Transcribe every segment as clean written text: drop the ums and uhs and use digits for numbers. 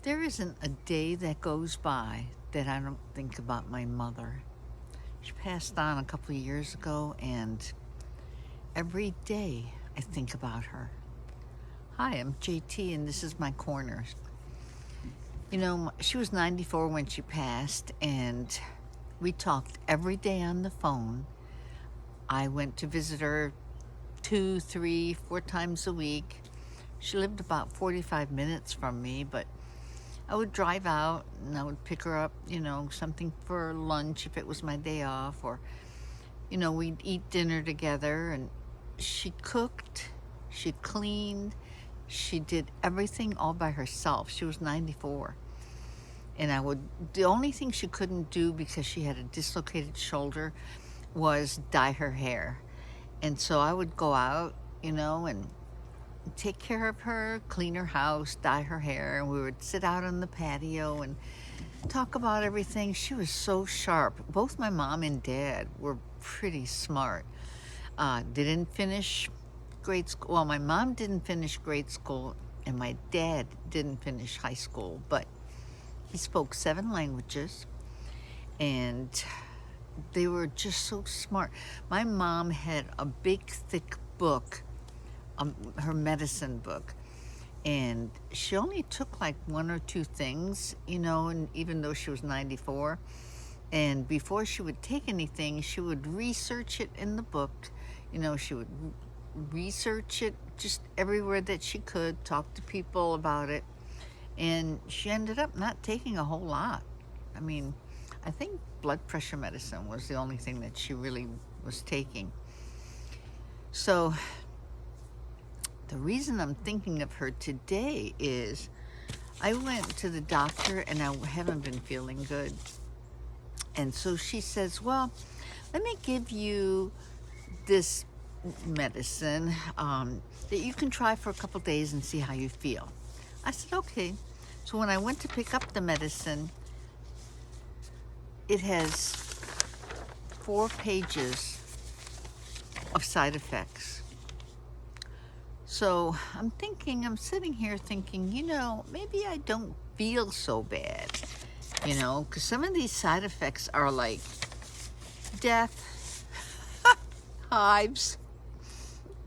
There isn't a day that goes by that I don't think about my mother. She passed on a couple of years ago, and every day I think about her. Hi, I'm JT, and this is my corner. You know, she was 94 when she passed, and we talked every day on the phone. I went to visit her 2, 3, 4 times a week. She lived about 45 minutes from me, but I would drive out and I would pick her up, something for lunch if it was my day off, or, we'd eat dinner together. And she cooked, she cleaned, she did everything all by herself. She was 94. And the only thing she couldn't do because she had a dislocated shoulder was dye her hair. And so I would go out, and take care of her, clean her house, dye her hair, and we would sit out on the patio and talk about everything. She was so sharp. Both my mom and dad were pretty smart. Didn't finish grade school. Well, my mom didn't finish grade school, and my dad didn't finish high school, but he spoke 7 languages, and they were just so smart. My mom had a big, thick book, her medicine book, and she only took like 1 or 2 things, and even though she was 94, and before she would take anything, she would research it in the book. She would research it just everywhere that she could, talk to people about it, and she ended up not taking a whole lot. I mean, I think blood pressure medicine was the only thing that she really was taking. So the reason I'm thinking of her today is I went to the doctor and I haven't been feeling good. And so she says, well, let me give you this medicine that you can try for a couple days and see how you feel. I said, okay. So when I went to pick up the medicine, it has 4 pages of side effects. So I'm sitting here thinking, maybe I don't feel so bad, because some of these side effects are like death, hives,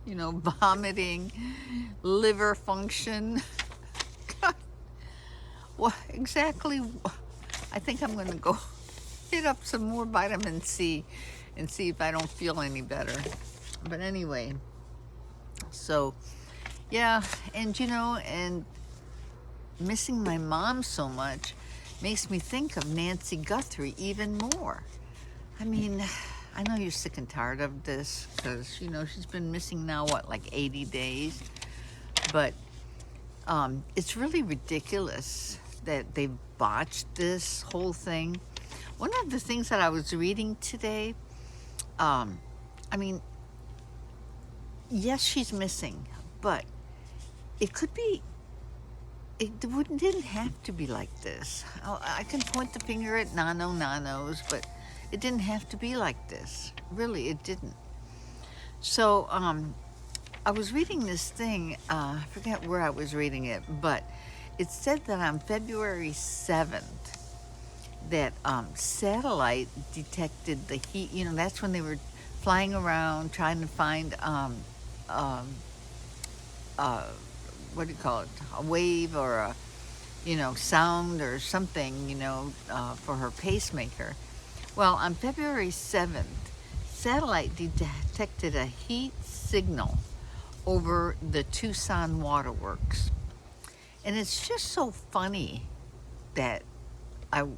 vomiting, liver function. Well, exactly. I think I'm going to go hit up some more vitamin C and see if I don't feel any better. But anyway, so yeah, and missing my mom so much makes me think of Nancy Guthrie even more. I mean, I know you're sick and tired of this because, she's been missing now, like 80 days. But it's really ridiculous that they botched this whole thing. One of the things that I was reading today, yes, she's missing, but it could be, didn't have to be like this. I can point the finger at nanos, but it didn't have to be like this. Really, it didn't. So I was reading this thing, I forget where I was reading it, but it said that on February 7th, that satellite detected the heat. That's when they were flying around trying to find what do you call it, a wave or a sound or something, for her pacemaker. Well, on February 7th, satellite detected a heat signal over the Tucson waterworks. And it's just so funny that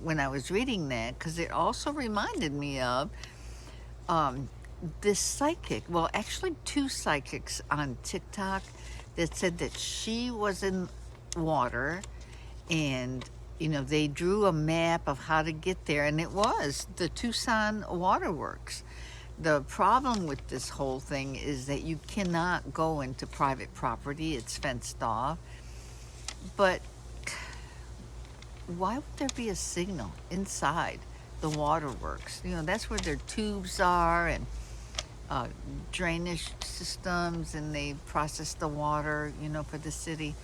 when I was reading that, because it also reminded me of this psychic, well, actually 2 psychics on TikTok that said that she was in water, and they drew a map of how to get there, and it was the Tucson waterworks. The problem with this whole thing is that you cannot go into private property. It's fenced off. But why would there be a signal inside the waterworks? That's where their tubes are, and drainage systems, and they process the water, for the city.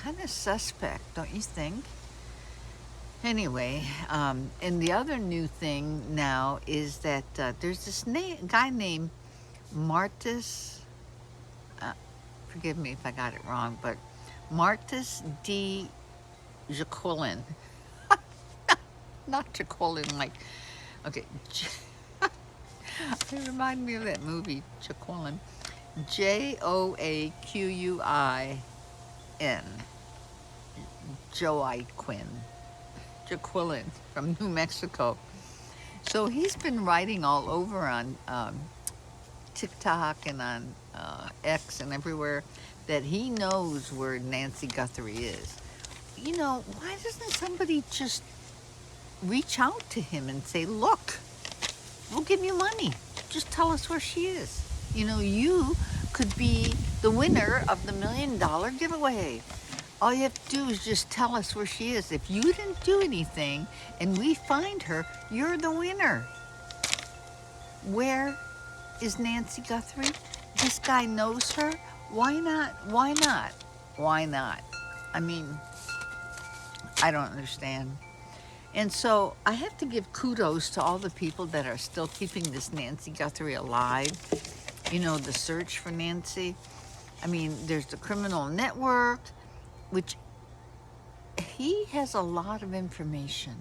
kind of suspect, don't you think? Anyway, and the other new thing now is that there's this guy named Martis, forgive me if I got it wrong, but Martis D. Jaquelin. Not Jaquelin, like, okay. It reminded me of that movie, Jaquelin. Joaquin. Jaquelin from New Mexico. So he's been writing all over on TikTok and on X and everywhere that he knows where Nancy Guthrie is. You know, why doesn't somebody just reach out to him and say, look, we'll give you money. Just tell us where she is. You know, you could be the winner of the $1 million giveaway. All you have to do is just tell us where she is. If you didn't do anything and we find her, you're the winner. Where is Nancy Guthrie? This guy knows her. Why not? Why not? Why not? I mean, I don't understand. And so I have to give kudos to all the people that are still keeping this Nancy Guthrie alive. You know, the search for Nancy. I mean, there's the criminal network, which he has a lot of information.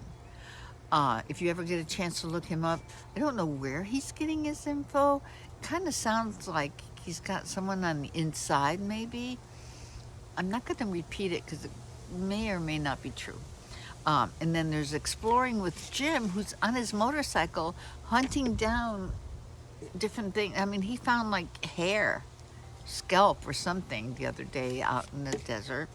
If you ever get a chance to look him up, I don't know where he's getting his info. Kind of sounds like he's got someone on the inside, maybe. I'm not going to repeat it because it may or may not be true. And then there's Exploring with Jim, who's on his motorcycle hunting down different things. I mean, he found like hair, scalp or something the other day out in the desert.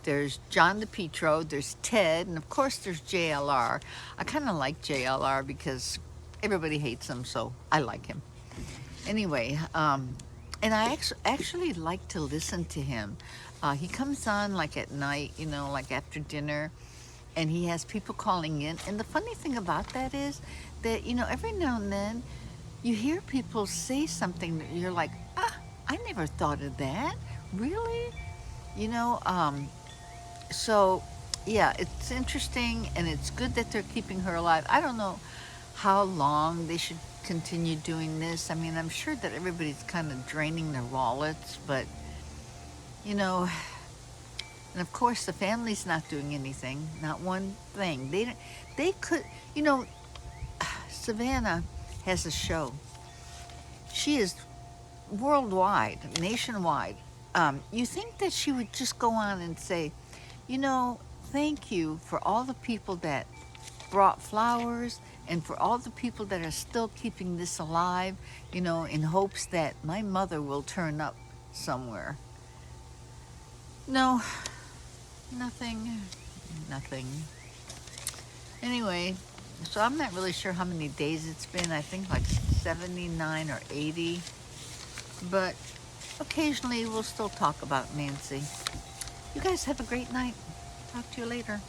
There's John DePietro, there's Ted, and of course there's JLR. I kind of like JLR because everybody hates him, so I like him. Anyway, and I actually like to listen to him. He comes on like at night, you know, like after dinner, and he has people calling in. And the funny thing about that is that, you know, every now and then you hear people say something that you're like, I never thought of that. Really? You know, so yeah, it's interesting and it's good that they're keeping her alive. I don't know how long they should continue doing this. I mean, I'm sure that everybody's kind of draining their wallets, but you know, and of course the family's not doing anything, not one thing. They could, you know, Savannah has a show. She is worldwide, nationwide. You think that she would just go on and say, you know, thank you for all the people that brought flowers and for all the people that are still keeping this alive, you know, in hopes that my mother will turn up somewhere. No, nothing. Anyway, so I'm not really sure how many days it's been. I think like 79 or 80. But occasionally we'll still talk about Nancy. You guys have a great night. Talk to you later.